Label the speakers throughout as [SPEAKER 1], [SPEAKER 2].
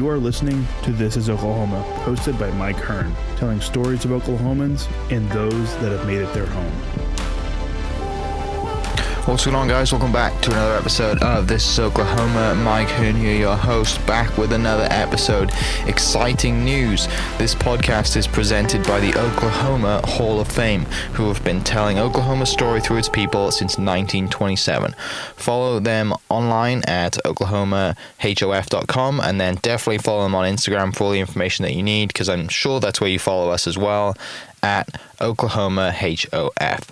[SPEAKER 1] You are listening to This is Oklahoma, hosted by Mike Hearn, telling stories of Oklahomans and those that have made it their home.
[SPEAKER 2] What's going on, guys? Welcome back to another episode of This is Oklahoma. Mike Hearn here, your host, back with another episode. Exciting news. This podcast is presented by the Oklahoma Hall of Fame, who have been telling Oklahoma's story through its people since 1927. Follow them online at oklahomahof.com, and then definitely follow them on Instagram for all the information that you need, because I'm sure that's where you follow us as well, at oklahomahof.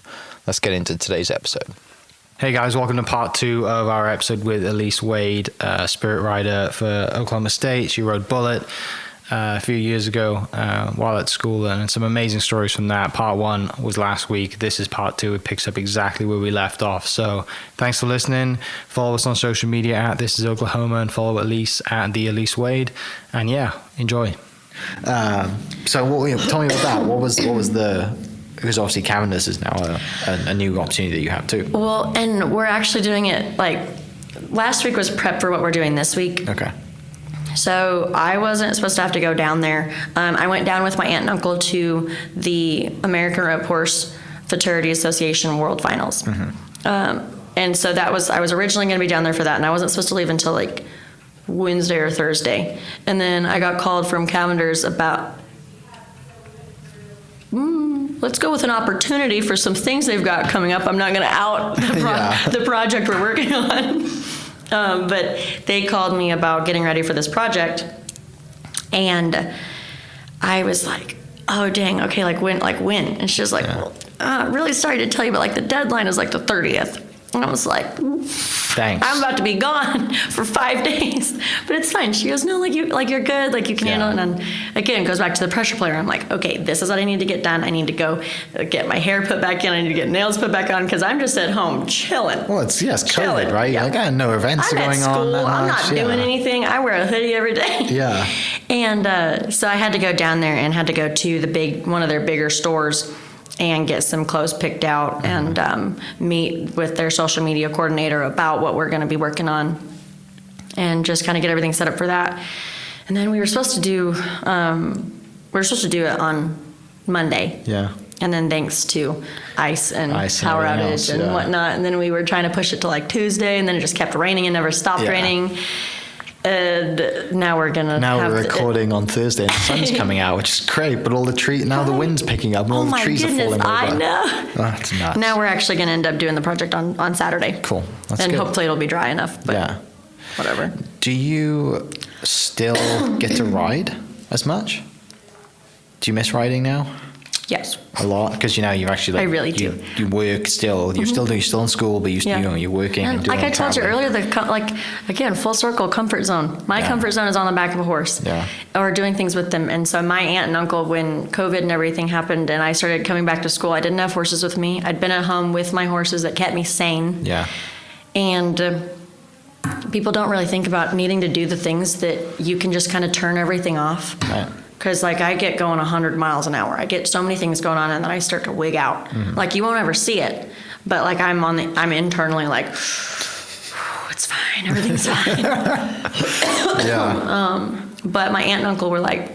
[SPEAKER 2] Let's get into today's episode.
[SPEAKER 3] Hey guys, welcome to part 2 of our episode with Elise Wade, spirit rider for Oklahoma State. She rode Bullet a few years ago while at school, and some amazing stories from that. Part 1 was last week. This is part 2. It picks up exactly where we left off. So thanks for listening. Follow us on social media at This is Oklahoma, and follow Elise at the Elise Wade. And yeah, enjoy.
[SPEAKER 4] So tell me about that. What was the... Because obviously Canvas is now a new opportunity that you have too.
[SPEAKER 5] Well, and we're actually doing it, like, last week was prep for what we're doing this week.
[SPEAKER 4] Okay.
[SPEAKER 5] So I wasn't supposed to have to go down there. I went down with my aunt and uncle to the American Rope Horse Fraternity Association World Finals. Mm-hmm. And so I was originally going to be down there for that, and I wasn't supposed to leave until like Wednesday or Thursday. And then I got called from Cavender's about... let's go with an opportunity for some things they've got coming up. I'm not going to out the project we're working on. But they called me about getting ready for this project. And I was like, oh, dang, okay, like when? And she was like, well, really sorry to tell you, but like the deadline is like the 30th. And I was like,
[SPEAKER 4] thanks.
[SPEAKER 5] I'm about to be gone for 5 days, but it's fine. She goes, no, you're good, like you can handle it. And again, it goes back to the pressure player. I'm like, okay, this is what I need to get done. I need to go get my hair put back in. I need to get nails put back on, because I'm just at home chilling.
[SPEAKER 4] Well, it's COVID, right? Yeah. Like, I know events
[SPEAKER 5] I'm
[SPEAKER 4] are going
[SPEAKER 5] at school.
[SPEAKER 4] on.
[SPEAKER 5] I'm not doing anything. I wear a hoodie every day.
[SPEAKER 4] Yeah.
[SPEAKER 5] And so I had to go down there and had to go to one of their bigger stores and get some clothes picked out and meet with their social media coordinator about what we're going to be working on, and just kind of get everything set up for that. And then we were supposed to do it on Monday.
[SPEAKER 4] Yeah.
[SPEAKER 5] And then thanks to ice and power outage and whatnot, and then we were trying to push it to like Tuesday, and then it just kept raining and never stopped raining. And now we're
[SPEAKER 4] recording on Thursday, and the sun's coming out, which is great. But all the the wind's picking up, and all the trees are falling over.
[SPEAKER 5] I know.
[SPEAKER 4] That's nuts.
[SPEAKER 5] Now we're actually going to end up doing the project on Saturday.
[SPEAKER 4] Cool. That's
[SPEAKER 5] and
[SPEAKER 4] good.
[SPEAKER 5] Hopefully it'll be dry enough. But whatever.
[SPEAKER 4] Do you still get to ride as much? Do you miss riding now?
[SPEAKER 5] Yes.
[SPEAKER 4] A lot, because you've actually
[SPEAKER 5] I really do.
[SPEAKER 4] You work still. You're still in school, but you're working and doing.
[SPEAKER 5] Like I told you earlier, again, full circle, comfort zone. My comfort zone is on the back of a horse. Yeah. Or doing things with them. And so my aunt and uncle, when COVID and everything happened, and I started coming back to school, I didn't have horses with me. I'd been at home with my horses that kept me sane. Yeah. And people don't really think about needing to do the things that you can just kind of turn everything off. Right. Because, like, I get going 100 miles an hour. I get so many things going on, and then I start to wig out. Mm-hmm. Like, you won't ever see it. But, like, I'm internally like, it's fine. Everything's fine. But my aunt and uncle were like,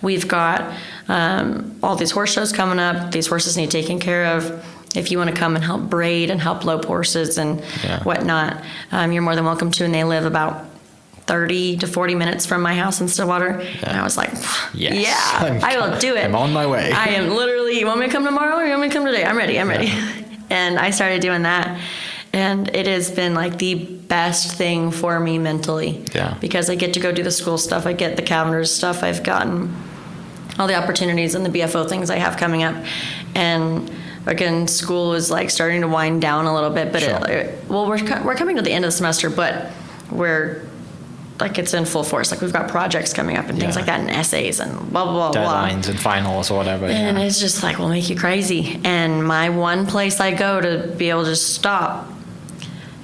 [SPEAKER 5] we've got all these horse shows coming up. These horses need taken care of. If you want to come and help braid and help lope horses and whatnot, you're more than welcome to. And they live about 30 to 40 minutes from my house in Stillwater. Yeah. And I was like, I will do it.
[SPEAKER 4] I'm on my way.
[SPEAKER 5] I am literally, you want me to come tomorrow or you want me to come today? I'm ready. And I started doing that. And it has been like the best thing for me mentally. Yeah. Because I get to go do the school stuff. I get the Cavender's stuff. I've gotten all the opportunities and the BFO things I have coming up. And again, school is like starting to wind down a little bit. But we're coming to the end of the semester, but we're like it's in full force. Like we've got projects coming up and things like that, and essays and blah blah blah.
[SPEAKER 4] Deadlines and finals or whatever.
[SPEAKER 5] And it's just like will make you crazy. And my one place I go to be able to stop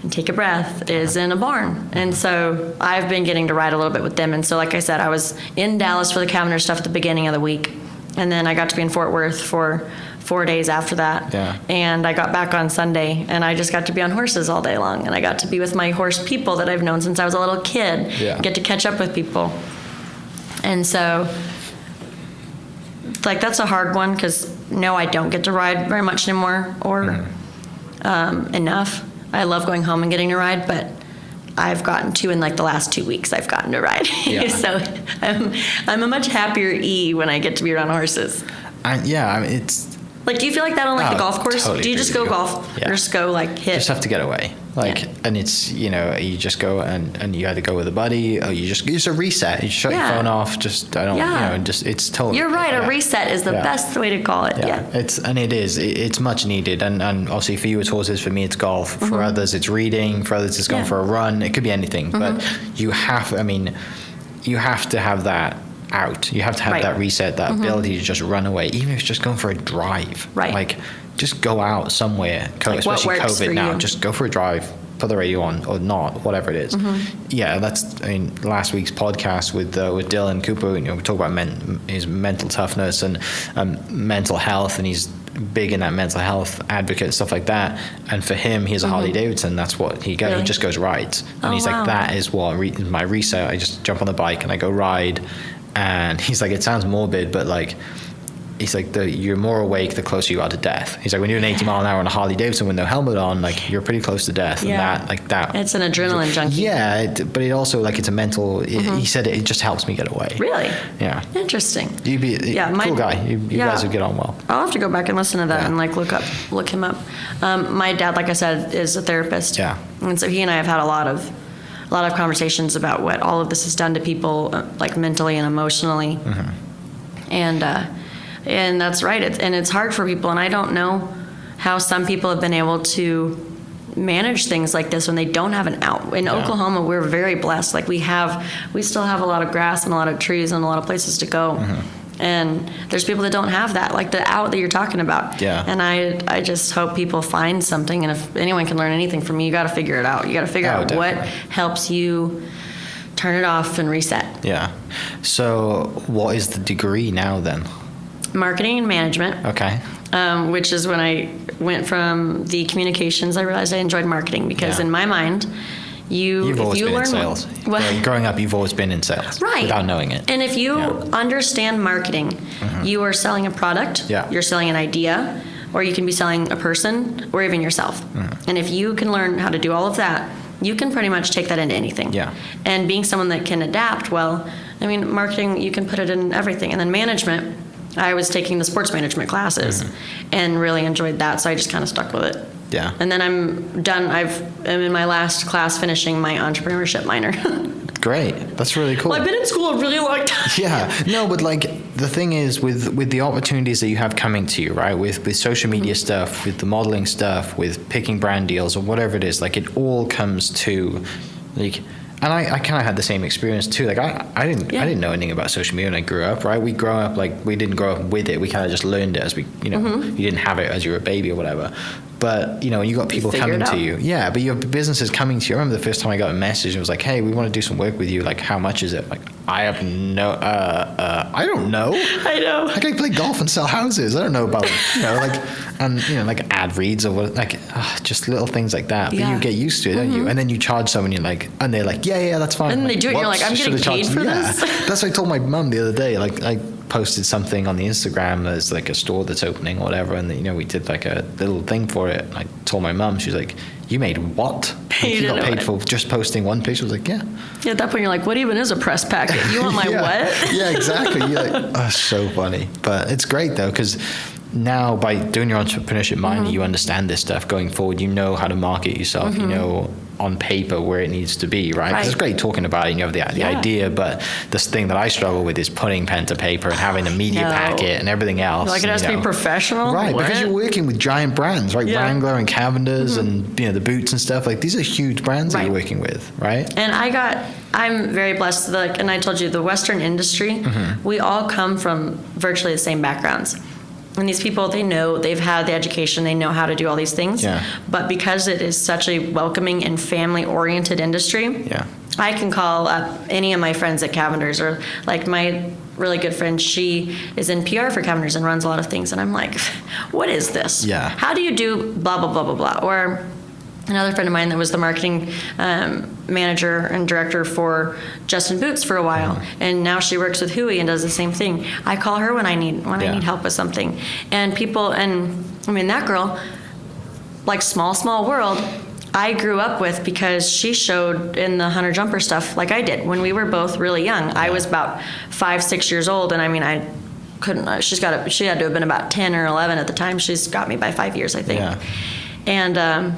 [SPEAKER 5] and take a breath is in a barn. And so I've been getting to ride a little bit with them. And so like I said, I was in Dallas for the Cavender stuff at the beginning of the week. And then I got to be in Fort Worth for 4 days after that.
[SPEAKER 4] Yeah.
[SPEAKER 5] And I got back on Sunday, and I just got to be on horses all day long, and I got to be with my horse people that I've known since I was a little kid.
[SPEAKER 4] Yeah.
[SPEAKER 5] Get to catch up with people. And so, like, that's a hard one, because no, I don't get to ride very much anymore, or enough. I love going home and getting to ride, but I've gotten to, in like the last 2 weeks, I've gotten to ride.
[SPEAKER 4] Yeah.
[SPEAKER 5] So I'm a much happier E when I get to be around horses.
[SPEAKER 4] It's
[SPEAKER 5] Like, do you feel like that on like the
[SPEAKER 4] Oh,
[SPEAKER 5] golf course?
[SPEAKER 4] totally
[SPEAKER 5] Do you just
[SPEAKER 4] agree
[SPEAKER 5] go
[SPEAKER 4] with you.
[SPEAKER 5] golf
[SPEAKER 4] Yeah.
[SPEAKER 5] or just go like hit?
[SPEAKER 4] just have to get away. Like,
[SPEAKER 5] Yeah.
[SPEAKER 4] and it's, you just go and you either go with a buddy or you just a reset. You shut
[SPEAKER 5] Yeah.
[SPEAKER 4] your phone off. Just, I don't,
[SPEAKER 5] Yeah.
[SPEAKER 4] just, it's totally.
[SPEAKER 5] You're right.
[SPEAKER 4] yeah.
[SPEAKER 5] A reset is the
[SPEAKER 4] Yeah.
[SPEAKER 5] best way to call it. Yeah.
[SPEAKER 4] It's much needed. And obviously for you it's horses, for me it's golf. For others it's reading, for others it's going
[SPEAKER 5] Yeah.
[SPEAKER 4] for a run. It could be anything, but you have to have that out. You have to have
[SPEAKER 5] Right.
[SPEAKER 4] that reset, that ability to just run away, even if it's just going for a drive.
[SPEAKER 5] Right.
[SPEAKER 4] Like, just go out somewhere,
[SPEAKER 5] Like, what
[SPEAKER 4] especially
[SPEAKER 5] works for
[SPEAKER 4] COVID now.
[SPEAKER 5] you.
[SPEAKER 4] Just go for a drive, put the radio on or not, whatever it is. Yeah, last week's podcast with Dylan Cooper, we talk about his mental toughness and mental health, and he's big in that mental health advocate, stuff like that. And for him, he has a Harley Davidson. That's what he goes.
[SPEAKER 5] Really?
[SPEAKER 4] He just goes rides, and
[SPEAKER 5] Oh,
[SPEAKER 4] he's
[SPEAKER 5] wow.
[SPEAKER 4] like, that is what my reset. I just jump on the bike and I go ride. And he's like, it sounds morbid, but like, he's like, you're more awake the closer you are to death. He's like, when you're doing 80 mile an hour on a Harley Davidson with no helmet on, like, you're pretty close to death.
[SPEAKER 5] Yeah.
[SPEAKER 4] And that.
[SPEAKER 5] It's an adrenaline junkie.
[SPEAKER 4] Yeah, but it also, like, it's a mental. He said it just helps me get away.
[SPEAKER 5] Really?
[SPEAKER 4] Yeah.
[SPEAKER 5] Interesting.
[SPEAKER 4] You'd be cool guy. You
[SPEAKER 5] Yeah.
[SPEAKER 4] guys would get on well.
[SPEAKER 5] I'll have to go back and listen to that
[SPEAKER 4] Yeah.
[SPEAKER 5] and like look him up. My dad, like I said, is a therapist.
[SPEAKER 4] Yeah.
[SPEAKER 5] And so he and I have had a lot of conversations about what all of this has done to people, like mentally and emotionally. And that's right. It's hard for people, and I don't know how some people have been able to manage things like this when they don't have an out. In Oklahoma, we're very blessed. Like we still have a lot of grass and a lot of trees and a lot of places to go. And there's people that don't have that, like the out that you're talking about.
[SPEAKER 4] Yeah.
[SPEAKER 5] And I just hope people find something. And if anyone can learn anything from me, you got to figure it out. You got to figure out what
[SPEAKER 4] definitely.
[SPEAKER 5] helps you turn it off and reset.
[SPEAKER 4] Yeah. So, what is the degree now then?
[SPEAKER 5] Marketing and management.
[SPEAKER 4] Okay.
[SPEAKER 5] Which is when I went from the communications, I realized I enjoyed marketing because
[SPEAKER 4] Yeah.
[SPEAKER 5] in my mind,
[SPEAKER 4] You've always been in
[SPEAKER 5] learn
[SPEAKER 4] sales.
[SPEAKER 5] What?
[SPEAKER 4] Growing up, you've always been in sales.
[SPEAKER 5] Right.
[SPEAKER 4] Without knowing it.
[SPEAKER 5] And if you
[SPEAKER 4] Yeah.
[SPEAKER 5] understand marketing, you are selling a product,
[SPEAKER 4] Yeah.
[SPEAKER 5] you're selling an idea, or you can be selling a person or even yourself. And if you can learn how to do all of that, you can pretty much take that into anything.
[SPEAKER 4] Yeah.
[SPEAKER 5] And being someone that can adapt, well, I mean, marketing, you can put it in everything. And then management, I was taking the sports management classes and really enjoyed that, so I just kind of stuck with it.
[SPEAKER 4] Yeah.
[SPEAKER 5] And then I'm done. I'm in my last class finishing my entrepreneurship minor.
[SPEAKER 4] Great. That's really cool.
[SPEAKER 5] Well, I've been in school a really long time.
[SPEAKER 4] Yeah, no, but like the thing is with the opportunities that you have coming to you, right? With social media stuff, with the modeling stuff, with picking brand deals or whatever it is, like it all comes to like. And I kind of had the same experience too. Like I didn't know anything about social media when I grew up, right? We didn't grow up with it. We kind of just learned it as we, you didn't have it as you were a baby or whatever. But when you got people
[SPEAKER 5] figure it
[SPEAKER 4] coming to
[SPEAKER 5] out.
[SPEAKER 4] you, yeah. But your business is coming to you. I remember the first time I got a message, and it was like, "Hey, we want to do some work with you. Like, how much is it?" Like, I have no, I don't know.
[SPEAKER 5] I know.
[SPEAKER 4] Like, I play golf and sell houses. I don't know about like ad reads or what, like just little things like that. But
[SPEAKER 5] Yeah.
[SPEAKER 4] you get used to it, don't you? And then you charge someone, and they're like, yeah, that's fine.
[SPEAKER 5] And they do it, and you're
[SPEAKER 4] "Whoops,
[SPEAKER 5] like, I'm
[SPEAKER 4] should've
[SPEAKER 5] getting paid
[SPEAKER 4] charged
[SPEAKER 5] for
[SPEAKER 4] them."
[SPEAKER 5] this?
[SPEAKER 4] Yeah. That's what I told my mum the other day. Like, I posted something on the Instagram. There's like a store that's opening or whatever, and we did like a little thing for it. And I told my mum, she's like, "You made what?
[SPEAKER 5] You
[SPEAKER 4] You
[SPEAKER 5] didn't
[SPEAKER 4] got
[SPEAKER 5] know
[SPEAKER 4] paid
[SPEAKER 5] it.
[SPEAKER 4] for just posting one picture?" I was like, "Yeah."
[SPEAKER 5] Yeah, at that point, you're like, what even is a press packet? You want my
[SPEAKER 4] yeah.
[SPEAKER 5] what?
[SPEAKER 4] Yeah, exactly. You're like, oh, so funny. But it's great though, because now by doing your entrepreneurship minor, you understand this stuff going forward. You know how to market yourself. You know on paper where it needs to be, right? 'Cause
[SPEAKER 5] Right.
[SPEAKER 4] it's great talking about it and you have the
[SPEAKER 5] Yeah.
[SPEAKER 4] idea, but this thing that I struggle with is putting pen to paper and having a media
[SPEAKER 5] No.
[SPEAKER 4] packet and everything else.
[SPEAKER 5] Like it has to be professional?
[SPEAKER 4] Right,
[SPEAKER 5] What?
[SPEAKER 4] because you're working with giant brands, right?
[SPEAKER 5] Yeah.
[SPEAKER 4] Wrangler and Cavenders and the boots and stuff. Like these are huge brands that
[SPEAKER 5] Right.
[SPEAKER 4] you're working with, right?
[SPEAKER 5] And I'm very blessed. Like, and I told you, the Western industry, we all come from virtually the same backgrounds. And these people, they've had the education, they know how to do all these things.
[SPEAKER 4] Yeah.
[SPEAKER 5] But because it is such a welcoming and family-oriented industry,
[SPEAKER 4] Yeah.
[SPEAKER 5] I can call up any of my friends at Cavenders or like really good friend, she is in PR for Cavender's and runs a lot of things. And I'm like, what is this?
[SPEAKER 4] Yeah.
[SPEAKER 5] How do you do blah, blah, blah, blah, blah? Or another friend of mine that was the marketing manager and director for Justin Boots for a while, and now she works with Hui and does the same thing. I call her when I need help with something. And that girl, like small world, I grew up with because she showed in the hunter jumper stuff like I did when we were both really young. I was about 5-6 years old, and I couldn't. She had to have been about 10 or 11 at the time. She's got me by 5 years, I think.
[SPEAKER 4] Yeah.
[SPEAKER 5] And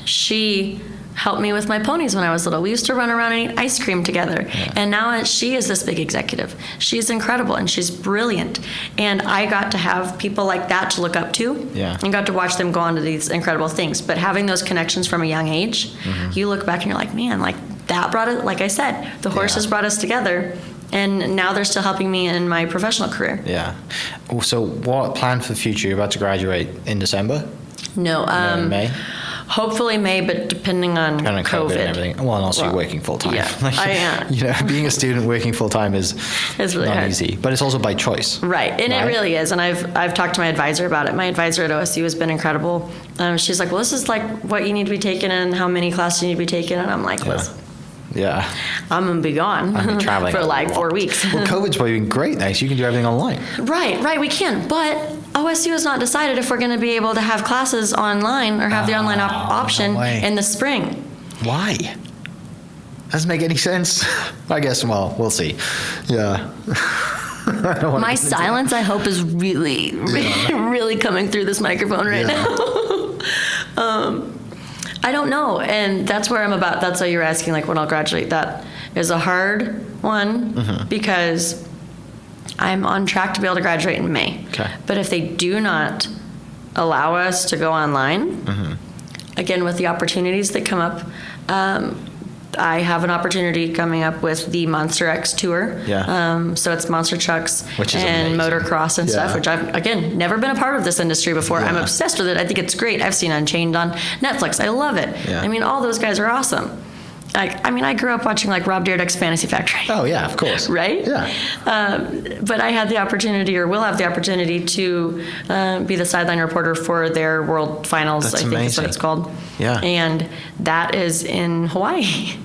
[SPEAKER 5] she helped me with my ponies when I was little. We used to run around and eat ice cream together. Yeah. And now she is this big executive. She's incredible and she's brilliant. And I got to have people like that to look up to, and got to watch them go on to these incredible things. But having those connections from a young age, you look back and you're like, man, like that brought it, like I said, the horses brought us together. And now they're still helping me in my professional career.
[SPEAKER 4] Yeah. So what plan for the future? You're about to graduate in December?
[SPEAKER 5] No.
[SPEAKER 4] May?
[SPEAKER 5] Hopefully May, but depending on
[SPEAKER 4] kind of COVID and everything. Well, and also you're working full time.
[SPEAKER 5] Yeah,
[SPEAKER 4] being a student working full time is
[SPEAKER 5] really
[SPEAKER 4] not
[SPEAKER 5] hard.
[SPEAKER 4] easy, but it's also by choice.
[SPEAKER 5] Right, and it really is. And I've talked to my advisor about it. My advisor at OSU has been incredible. She's like, well, this is like what you need to be taking and how many classes you need to be taking. And I'm like, listen.
[SPEAKER 4] Yeah.
[SPEAKER 5] I'm going to be gone
[SPEAKER 4] traveling
[SPEAKER 5] for like 4 weeks.
[SPEAKER 4] Well, COVID's probably been great now, so you can do everything online.
[SPEAKER 5] Right, we can. But OSU has not decided if we're going to be able to have classes online or have the online option in the spring.
[SPEAKER 4] Why? Doesn't make any sense. I guess, well, we'll see. Yeah.
[SPEAKER 5] My silence, I hope, is really, really coming through this microphone right now. I don't know, and that's where I'm about. That's why you're asking, like, when I'll graduate. That is a hard one because I'm on track to be able to graduate in May.
[SPEAKER 4] Okay.
[SPEAKER 5] But if they do not allow us to go online, again, with the opportunities that come up, I have an opportunity coming up with the Monster X tour.
[SPEAKER 4] Yeah.
[SPEAKER 5] So it's monster trucks
[SPEAKER 4] amazing.
[SPEAKER 5] and motocross and stuff, which I've, again, never been a part of this industry before. I'm obsessed with it. I think it's great. I've seen Unchained on Netflix. I love it.
[SPEAKER 4] Yeah.
[SPEAKER 5] I mean, all those guys are awesome. I grew up watching like Rob Dyrdek's Fantasy Factory.
[SPEAKER 4] Oh yeah, of course.
[SPEAKER 5] Right?
[SPEAKER 4] Yeah.
[SPEAKER 5] But I had the opportunity, or will have the opportunity, to be the sideline reporter for their World Finals.
[SPEAKER 4] That's
[SPEAKER 5] I think
[SPEAKER 4] amazing.
[SPEAKER 5] is what it's called.
[SPEAKER 4] Yeah.
[SPEAKER 5] And that is in Hawaii.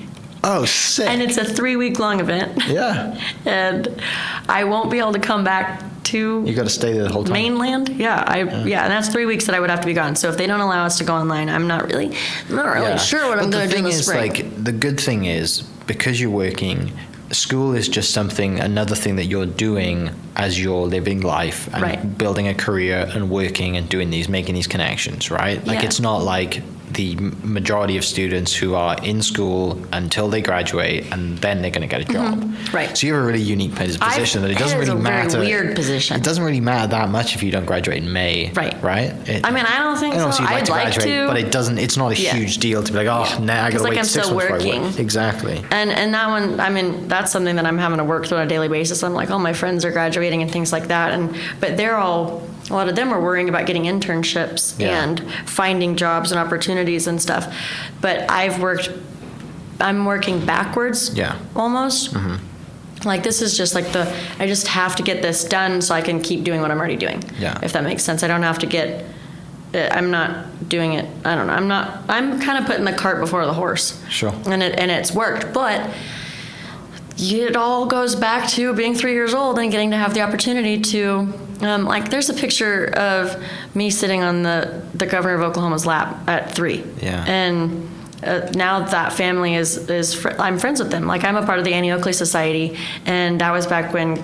[SPEAKER 4] Oh, sick.
[SPEAKER 5] And it's a 3-week-long event.
[SPEAKER 4] Yeah.
[SPEAKER 5] And I won't be able to come back to
[SPEAKER 4] You got to stay there the whole time.
[SPEAKER 5] mainland. Yeah, and that's 3 weeks that I would have to be gone. So if they don't allow us to go online, I'm not really sure what I'm going to do in the spring.
[SPEAKER 4] The thing is, like, the good thing is, because you're working, school is just another thing that you're doing as you're living life and building a career and working and making these connections, right? Like, it's not like the majority of students who are in school until they graduate and then they're going to get a job.
[SPEAKER 5] Right.
[SPEAKER 4] So you have a really unique position that it doesn't really matter.
[SPEAKER 5] It's a very weird position.
[SPEAKER 4] It doesn't really matter that much if you don't graduate in May.
[SPEAKER 5] Right.
[SPEAKER 4] Right?
[SPEAKER 5] I don't think so. I'd like to.
[SPEAKER 4] But it's not a huge deal to be like, I got to wait 6 months before I work. Exactly.
[SPEAKER 5] And that one, that's something that I'm having to work through on a daily basis. I'm like, my friends are graduating and things like that. But a lot of them are worrying about getting internships and finding jobs and opportunities and stuff. But I'm working backwards almost. Like, this is just like I just have to get this done so I can keep doing what I'm already doing.
[SPEAKER 4] Yeah.
[SPEAKER 5] If that makes sense. I don't have to I'm not doing it. I don't know. I'm kind of putting the cart before the horse.
[SPEAKER 4] Sure.
[SPEAKER 5] And it's worked. But it all goes back to being 3 years old and getting to have the opportunity to, there's a picture of me sitting on the governor of Oklahoma's lap at 3.
[SPEAKER 4] Yeah.
[SPEAKER 5] And now that family I'm friends with them. Like, I'm a part of the Enid Oklahoma Society, and that was back when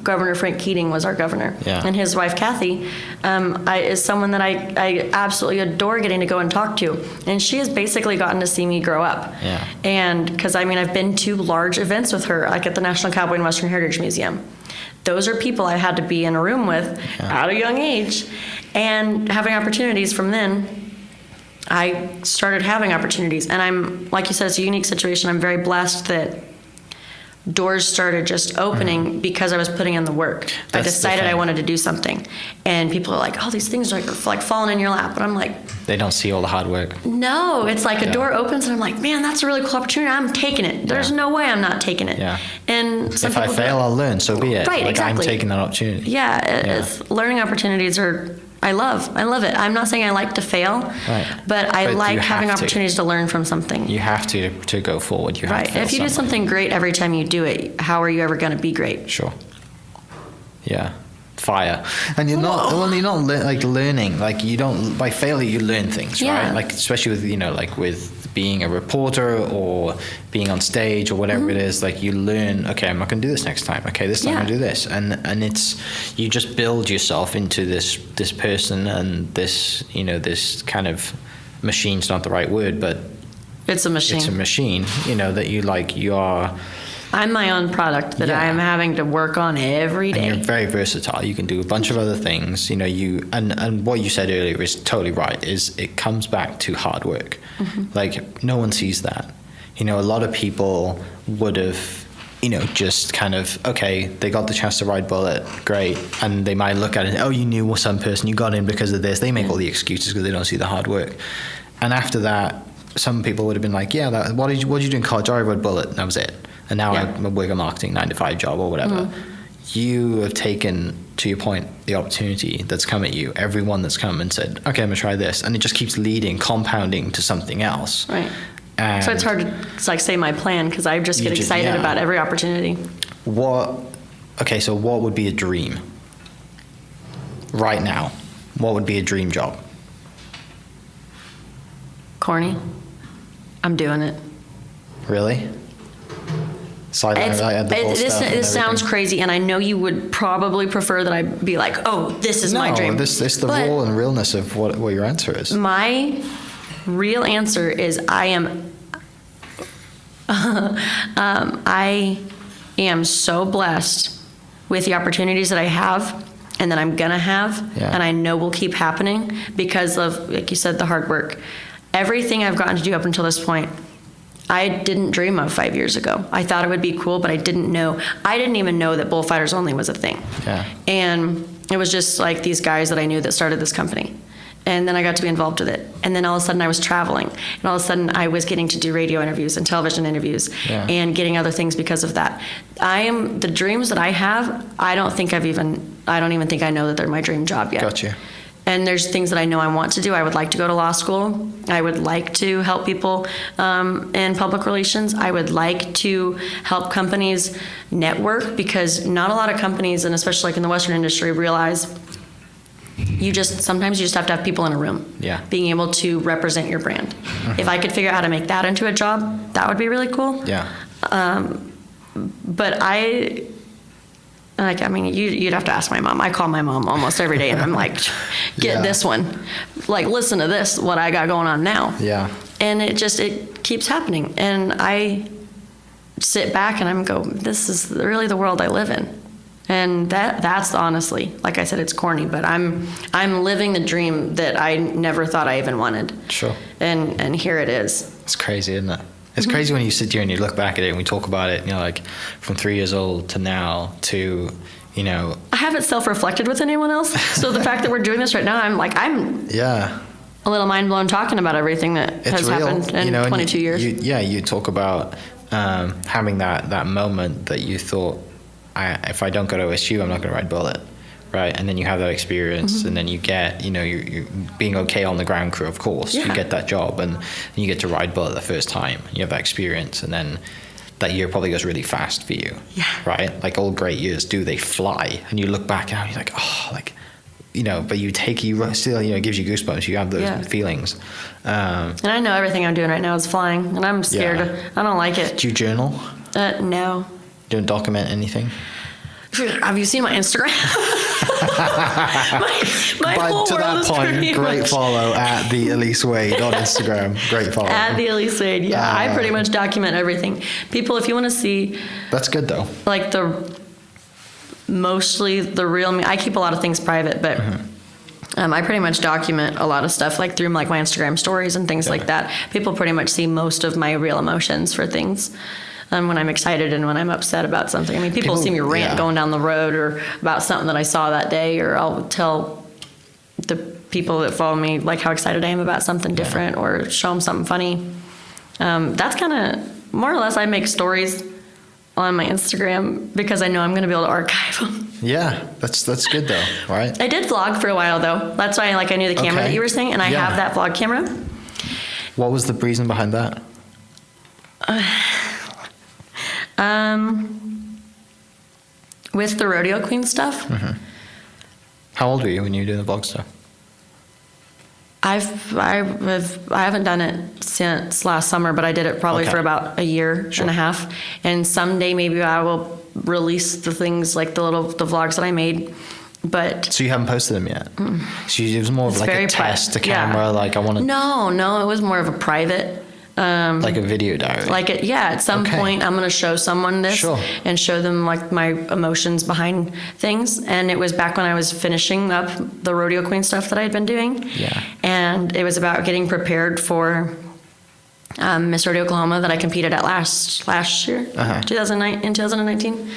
[SPEAKER 5] Governor Frank Keating was our governor.
[SPEAKER 4] Yeah.
[SPEAKER 5] And his wife, Kathy, is someone that I absolutely adore getting to go and talk to. And she has basically gotten to see me grow up.
[SPEAKER 4] Yeah.
[SPEAKER 5] And because, I've been to large events with her, like at the National Cowboy and Western Heritage Museum. Those are people I had to be in a room with at a young age, and having opportunities from then. I started having opportunities, and I'm, like you said, it's a unique situation. I'm very blessed that doors started just opening because I was putting in the work. I decided I wanted to do something. And people are like, oh, these things are like falling in your lap. And I'm like,
[SPEAKER 4] they don't see all the hard work.
[SPEAKER 5] no, it's like a door opens and I'm like, man, that's a really cool opportunity. I'm taking it. There's no way I'm not taking it.
[SPEAKER 4] Yeah.
[SPEAKER 5] And
[SPEAKER 4] if I fail, I'll learn. So be it.
[SPEAKER 5] Right,
[SPEAKER 4] like,
[SPEAKER 5] exactly.
[SPEAKER 4] I'm taking that opportunity.
[SPEAKER 5] Yeah, it's, learning opportunities are, I love it. I'm not saying I like to fail, but I like having opportunities to learn from something.
[SPEAKER 4] You have to go forward. You have to fail
[SPEAKER 5] If you do something great every time you do it, how are you ever going to be great?
[SPEAKER 4] Sure. Yeah. Fire. And you're not learning, like you don't, by failure you learn things, right? Like especially with, like with being a reporter or being on stage or whatever it is, like you learn, okay, I'm not going to do this next time. Okay, this time I'm going to do this. And it's, you just build yourself into this person and this, this kind of machine's not the right word, but
[SPEAKER 5] it's a machine.
[SPEAKER 4] It's a machine, that you are.
[SPEAKER 5] I'm my own product that I am having to work on every day.
[SPEAKER 4] And you're very versatile. You can do a bunch of other things. And what you said earlier is totally right. Is it comes back to hard work. Like no one sees that. A lot of people would have, just kind of, okay, they got the chance to ride bullet, great, and they might look at it, oh, you knew some person, you got in because of this. They make all the excuses because they don't see the hard work. And after that, some people would have been like, yeah, what did you do in college? I rode bullet, and that was it. And now I work a marketing 9-to-5 job or whatever. You have taken, to your point, the opportunity that's come at you. Everyone that's come and said, okay, I'm going to try this. And it just keeps leading, compounding to something else.
[SPEAKER 5] Right.
[SPEAKER 4] And
[SPEAKER 5] so it's hard to say my plan because I just get excited about every opportunity.
[SPEAKER 4] So what would be a dream right now? What would be a dream job?
[SPEAKER 5] Corny. I'm doing it.
[SPEAKER 4] Really? Sideline,
[SPEAKER 5] this sounds crazy, and I know you would probably prefer that I be like, "Oh, this is my dream."
[SPEAKER 4] This the raw and realness of what your answer is.
[SPEAKER 5] My real answer is I am. I am so blessed with the opportunities that I have, and that I'm gonna have, and I know will keep happening because of, like you said, the hard work. Everything I've gotten to do up until this point, I didn't dream of 5 years ago. I thought it would be cool, but I didn't even know that bullfighters only was a thing.
[SPEAKER 4] Yeah.
[SPEAKER 5] And it was just like these guys that I knew that started this company. And then I got to be involved with it. And then all of a sudden I was traveling. And all of a sudden I was getting to do radio interviews and television interviews and getting other things because of that. The dreams that I have, I don't even think I know that they're my dream job yet.
[SPEAKER 4] Gotcha.
[SPEAKER 5] And there's things that I know I want to do. I would like to go to law school. I would like to help people in public relations. I would like to help companies network because not a lot of companies, and especially like in the Western industry, realize sometimes you just have to have people in a room.
[SPEAKER 4] Yeah.
[SPEAKER 5] Being able to represent your brand. If I could figure out how to make that into a job, that would be really cool.
[SPEAKER 4] Yeah.
[SPEAKER 5] But you'd have to ask my mom. I call my mom almost every day and I'm like, get this one. Like, listen to this, what I got going on now.
[SPEAKER 4] Yeah.
[SPEAKER 5] And it keeps happening. And I sit back and I'm this is really the world I live in. And that's honestly, like I said, it's corny, but I'm living the dream that I never thought I even wanted. Sure. And here it is.
[SPEAKER 4] It's crazy, isn't it? It's crazy when you sit here and you look back at it and we talk about it, like from 3 years old to now to, I
[SPEAKER 5] haven't self-reflected with anyone else. So the fact that we're doing this right now, I'm a little mind blown talking about everything that has happened in 22 years.
[SPEAKER 4] You talk about having that moment that you thought, if I don't go to OSU, I'm not going to ride bullet. Right, and then you have that experience, and then you get, you're being okay on the ground crew, of course. You get that job, and you get to ride bullet the first time. You have that experience, and then that year probably goes really fast for you. Yeah. Right, like all great years do, they fly, and you look back and you're like, but you still, it gives you goosebumps. You have those feelings.
[SPEAKER 5] And I know everything I'm doing right now is flying, and I'm scared. I don't like it.
[SPEAKER 4] Do you journal?
[SPEAKER 5] No.
[SPEAKER 4] You don't document anything?
[SPEAKER 5] Have you seen my Instagram? my whole
[SPEAKER 4] to
[SPEAKER 5] world
[SPEAKER 4] that
[SPEAKER 5] is
[SPEAKER 4] point, great
[SPEAKER 5] much.
[SPEAKER 4] follow at the Elise Wade on Instagram. Great follow.
[SPEAKER 5] At the Elise Wade, yeah. I pretty much document everything. People, if you want to see...
[SPEAKER 4] That's good, though.
[SPEAKER 5] Like mostly the real me. I keep a lot of things private, but... I pretty much document a lot of stuff like through like my Instagram stories and things like that. People pretty much see most of my real emotions for things. when I'm excited and when I'm upset about something. I mean, people see me rant going down the road or about something that I saw that day, or I'll tell the people that follow me like how excited I am about something different, or show them something funny. That's kind of more or less, I make stories on my Instagram because I know I'm going to be able to archive them.
[SPEAKER 4] Yeah, that's good though, right?
[SPEAKER 5] I did vlog for a while though. That's why I knew the camera that you were saying, and I have that vlog camera.
[SPEAKER 4] What was the reason behind that?
[SPEAKER 5] With the Rodeo Queen stuff.
[SPEAKER 4] Mm-hmm. How old were you when you were doing the vlog stuff?
[SPEAKER 5] I haven't done it since last summer, but I did it probably for about a year and a half. And someday maybe I will release the things like the vlogs that I made. But
[SPEAKER 4] so you haven't posted them yet? So it was more of like a test to camera, like I want to.
[SPEAKER 5] No, it was more of a private.
[SPEAKER 4] Like a video diary.
[SPEAKER 5] At some point I'm going to show someone this and show them like my emotions behind things. And it was back when I was finishing up the Rodeo Queen stuff that I had been doing.
[SPEAKER 4] Yeah.
[SPEAKER 5] And it was about getting prepared for Miss Rodeo Oklahoma that I competed at last year, 2019.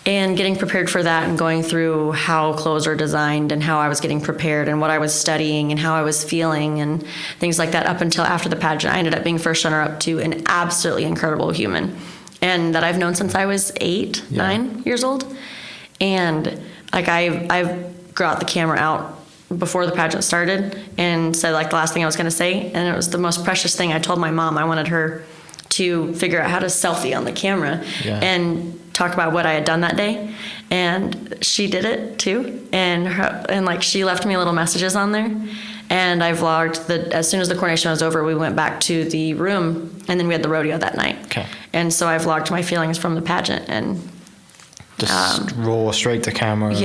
[SPEAKER 5] And getting prepared for that and going through how clothes are designed and how I was getting prepared and what I was studying and how I was feeling and things like that up until after the pageant. I ended up being first runner-up to an absolutely incredible human, and that I've known since I was 9 years old. And like I got the camera out before the pageant started and said like the last thing I was going to say, and it was the most precious thing. I told my mom I wanted her to figure out how to selfie on the camera and talk about what I had done that day, and she did it too, and like she left me little messages on there, and I vlogged as soon as the coronation was over, we went back to the room, and then we had the rodeo that night. And so I vlogged my feelings from the pageant, and
[SPEAKER 4] just raw, straight to camera.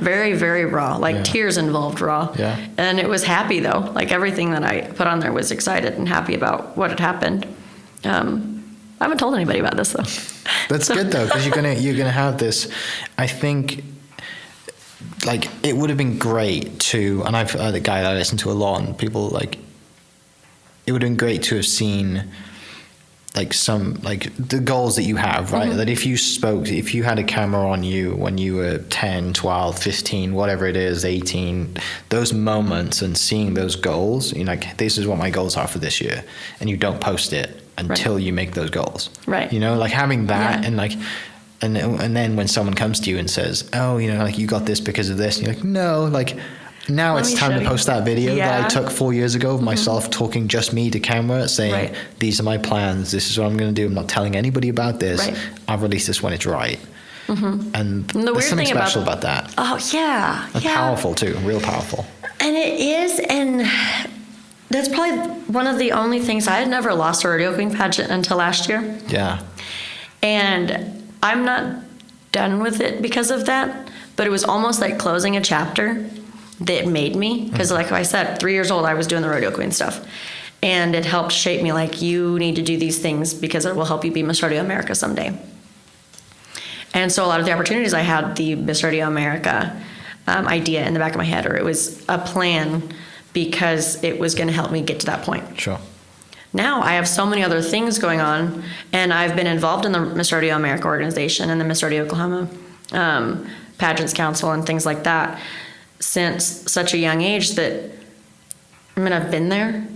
[SPEAKER 5] Very, very raw, like tears involved raw. And it was happy though, like everything that I put on there was excited and happy about what had happened. I haven't told anybody about this though.
[SPEAKER 4] That's good though, because you're gonna have this. I think, like, it would have been great to, and I've the guy that I listen to a lot, and people like, it would have been great to have seen like some like the goals that you have, right? That if you had a camera on you when you were 10, 12, 15, whatever it is, 18, those moments, and seeing those goals, you know, like, this is what my goals are for this year, and you don't post it until you make those goals,
[SPEAKER 5] right?
[SPEAKER 4] You know, like having that, and like, and then when someone comes to you and says, oh, you know, like, you got this because of this, and you're like, no, like, now it's time to post that video that I took 4 years ago of myself talking just me to camera, saying, these are my plans, this is what I'm going to do, I'm not telling anybody about this, I'll release this when it's right. And there's something special about that. And powerful too, real powerful.
[SPEAKER 5] And it is, and that's probably one of the only things. I had never lost a Rodeo Queen pageant until last year. And I'm not done with it because of that, but it was almost like closing a chapter that made me, because like I said, 3 years old, I was doing the Rodeo Queen stuff, and it helped shape me, like, you need to do these things because it will help you be Miss Rodeo America someday. And so a lot of the opportunities, I had the Miss Rodeo America idea in the back of my head, or it was a plan because it was going to help me get to that point. Now I have so many other things going on, and I've been involved in the Miss Rodeo America organization and the Miss Rodeo Oklahoma Pageants Council and things like that since such a young age that, I mean, I've been there,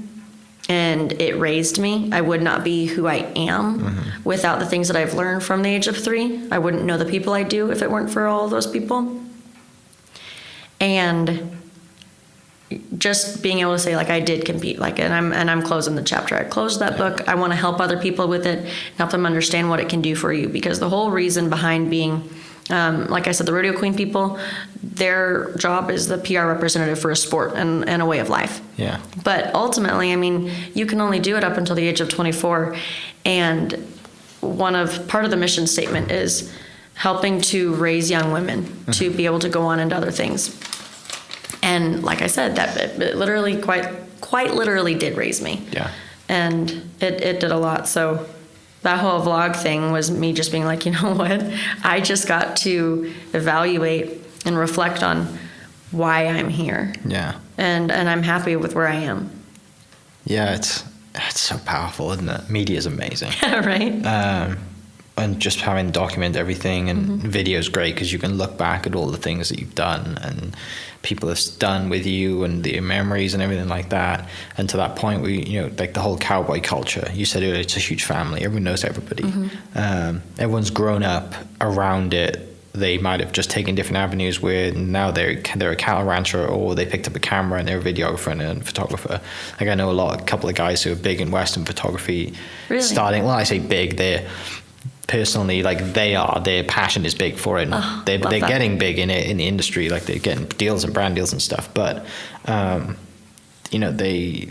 [SPEAKER 5] and it raised me. I would not be who I am without the things that I've learned from the age of 3. I wouldn't know the people I do if it weren't for all of those people. And just being able to say, like, I did compete, like, and I'm closing the chapter. I closed that book. I want to help other people with it, help them understand what it can do for you, because the whole reason behind being, like I said, the Rodeo Queen people, their job is the PR representative for a sport and a way of life. But ultimately, I mean, you can only do it up until the age of 24, and part of the mission statement is helping to raise young women to be able to go on into other things. And like I said, that it literally, quite literally did raise me. And it did a lot. So that whole vlog thing was me just being like, you know what? I just got to evaluate and reflect on why I'm here. And I'm happy with where I am.
[SPEAKER 4] It's so powerful, isn't it? Media is amazing. and just having to document everything, and video is great because you can look back at all the things that you've done and people have done with you and the memories and everything like that. And to that point, like the whole cowboy culture, you said earlier, it's a huge family. Everyone knows everybody. Everyone's grown up around it. They might have just taken different avenues where now they're a cattle rancher, or they picked up a camera and they're a videographer and a photographer. Like I know a couple of guys who are big in Western photography.
[SPEAKER 5] Really?
[SPEAKER 4] Starting, well, I say big, they're personally, like their passion is big for it. They're getting big in it, in the industry, like they're getting deals and brand deals and stuff. But they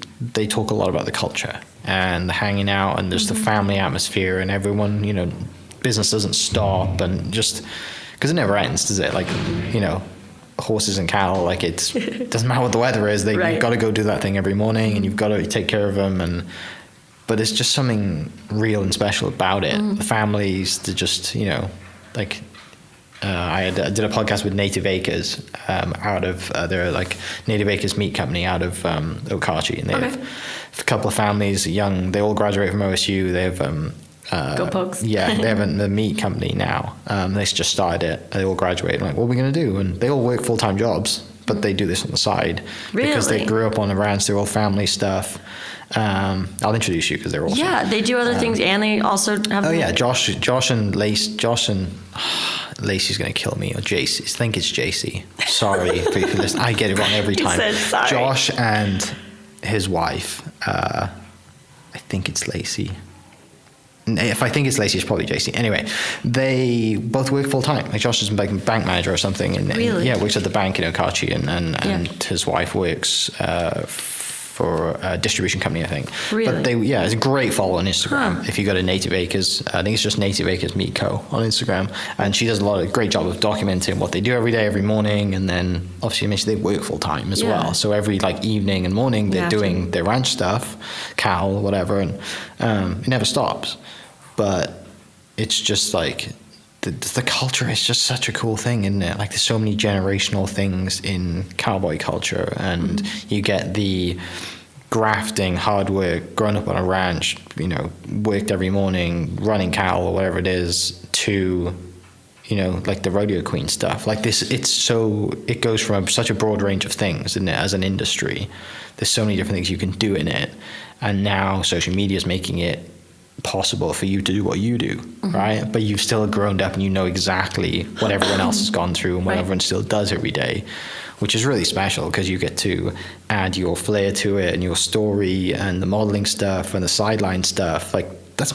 [SPEAKER 4] talk a lot about the culture and the hanging out and just the family atmosphere, and everyone, business doesn't stop, and just because it never ends, does it? Like, horses and cattle, like it doesn't matter what the weather is, you've got to go do that thing every morning, and you've got to take care of them. But it's just something real and special about it. The families, they're just, like I did a podcast with Native Acres out of they're like Native Acres Meat Company out of Okachi, and they have a couple of families, young. They all graduate from OSU. They have
[SPEAKER 5] Go Pokes.
[SPEAKER 4] Yeah, they have the meat company now. They just started it. They all graduated. I'm like, what are we going to do? And they all work full-time jobs, but they do this on the side because they grew up on a ranch. They're all family stuff. I'll introduce you because they're awesome.
[SPEAKER 5] Yeah, they do other things, and they also have.
[SPEAKER 4] Oh yeah, Josh and Lacey's gonna kill me, or JC. I think it's JC. Sorry if you listen. I get it wrong every time.
[SPEAKER 5] He said sorry.
[SPEAKER 4] Josh and his wife. I think it's Lacey. If I think it's Lacey, it's probably JC. Anyway, they both work full time. Like Josh is a bank manager or something, and works at the bank in Okachi, and his wife works for a distribution company, I think.
[SPEAKER 5] Really?
[SPEAKER 4] But it's a great follow on Instagram. If you go to Native Acres, I think it's just Native Acres Meat Co. on Instagram, and she does a great job of documenting what they do every day, every morning, and then obviously they work full time as well. So every evening and morning they're doing their ranch stuff, cattle, whatever, and it never stops. But it's just like the culture is just such a cool thing, isn't it? Like there's so many generational things in cowboy culture, and you get the grafting, hard work, growing up on a ranch, worked every morning, running cattle or whatever it is, to, like the Rodeo Queen stuff. Like this, it goes from such a broad range of things, isn't it? As an industry, there's so many different things you can do in it, and now social media is making it possible for you to do what you do, right? But you've still grown up and you know exactly what everyone else has gone through and what everyone still does every day, which is really special because you get to add your flair to it and your story and the modeling stuff and the sideline stuff. Like that's,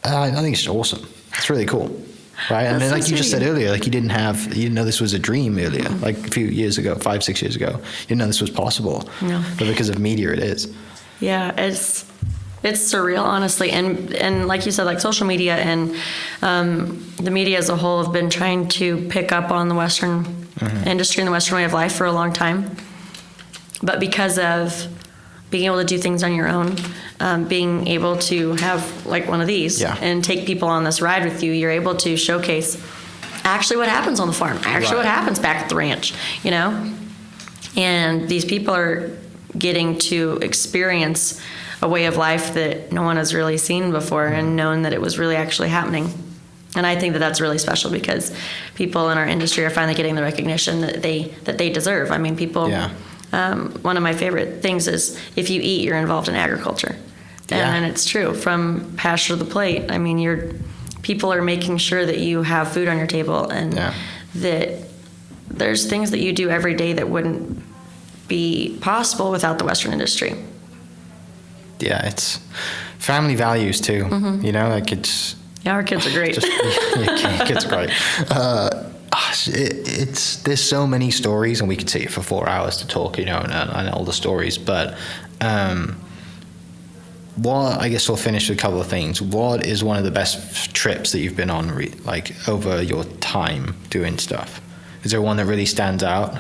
[SPEAKER 4] I think it's awesome. It's really cool, right? And then, like you just said earlier, like you didn't know this was a dream earlier, like a few years ago, 5-6 years ago, you didn't know this was possible. No. But because of media, it is.
[SPEAKER 5] Yeah, it's surreal, honestly, and like you said, like social media and the media as a whole have been trying to pick up on the Western industry and the Western way of life for a long time. But because of being able to do things on your own, being able to have like one of these and take people on this ride with you, you're able to showcase actually what happens on the farm, what happens back at the ranch, and these people are getting to experience a way of life that no one has really seen before and known that it was really actually happening. And I think that that's really special because people in our industry are finally getting the recognition that they deserve. I mean, people, one of my favorite things is if you eat, you're involved in agriculture. And it's true, from pasture to the plate. I mean, people are making sure that you have food on your table, and that there's things that you do every day that wouldn't be possible without the Western industry.
[SPEAKER 4] Yeah, it's family values too. Like it's.
[SPEAKER 5] Yeah, our kids are great.
[SPEAKER 4] Kids are great. There's so many stories, and we could sit for 4 hours to talk, and all the stories. But I guess we'll finish with a couple of things. What is one of the best trips that you've been on, over your time doing stuff? Is there one that really stands out?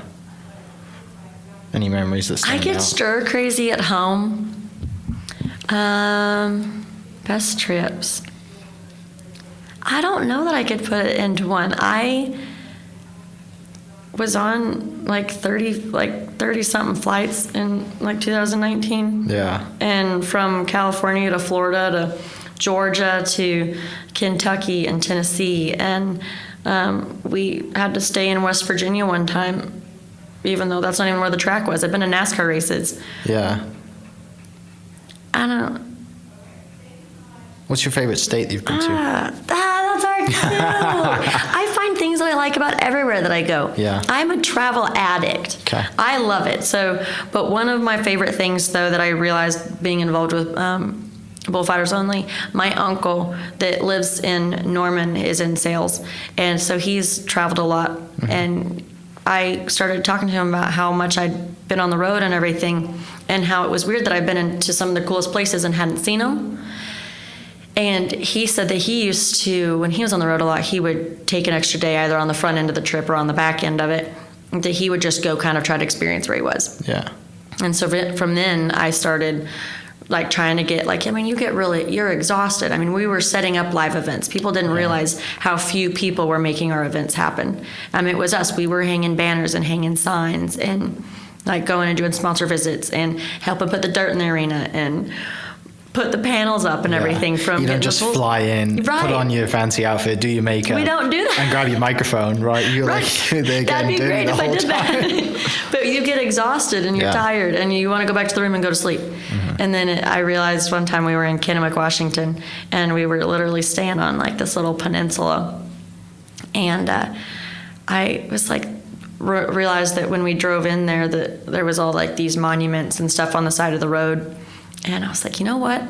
[SPEAKER 4] Any memories that stand out?
[SPEAKER 5] I get stir crazy at home. Best trips. I don't know that I could put it into one. I was on 30 something flights in 2019.
[SPEAKER 4] Yeah.
[SPEAKER 5] And from California to Florida to Georgia to Kentucky and Tennessee, and we had to stay in West Virginia one time, even though that's not even where the track was. I've been in NASCAR races.
[SPEAKER 4] Yeah.
[SPEAKER 5] I don't.
[SPEAKER 4] What's your favorite state that you've been to?
[SPEAKER 5] That's hard too. I find things that I like about everywhere that I go.
[SPEAKER 4] Yeah.
[SPEAKER 5] I'm a travel addict.
[SPEAKER 4] Okay.
[SPEAKER 5] I love it. But one of my favorite things, though, that I realized being involved with Bullfighters Only, my uncle that lives in Norman is in sales. And so he's traveled a lot. Mm-hmm. And I started talking to him about how much I'd been on the road and everything, and how it was weird that I've been into some of the coolest places and hadn't seen them. And he said that he used to, when he was on the road a lot, he would take an extra day either on the front end of the trip or on the back end of it, that he would just go kind of try to experience where he was.
[SPEAKER 4] Yeah.
[SPEAKER 5] And so from then I started like trying to get you're exhausted. I mean, we were setting up live events. People didn't realize how few people were making our events happen. It was us. We were hanging banners and hanging signs and like going and doing sponsor visits and helping put the dirt in the arena and put the panels up and everything. From
[SPEAKER 4] you don't just fly in, put on your fancy outfit, do your makeup.
[SPEAKER 5] We don't do that.
[SPEAKER 4] And grab your microphone, right? You're like, they're
[SPEAKER 5] that'd be great if I did that. But you get exhausted and you're tired and you want to go back to the room and go to sleep. Mm-hmm. And then I realized one time we were in Kennewick, Washington, and we were literally staying on like this little peninsula. And I was like, realized that when we drove in there that there was all like these monuments and stuff on the side of the road. And I was like, you know what?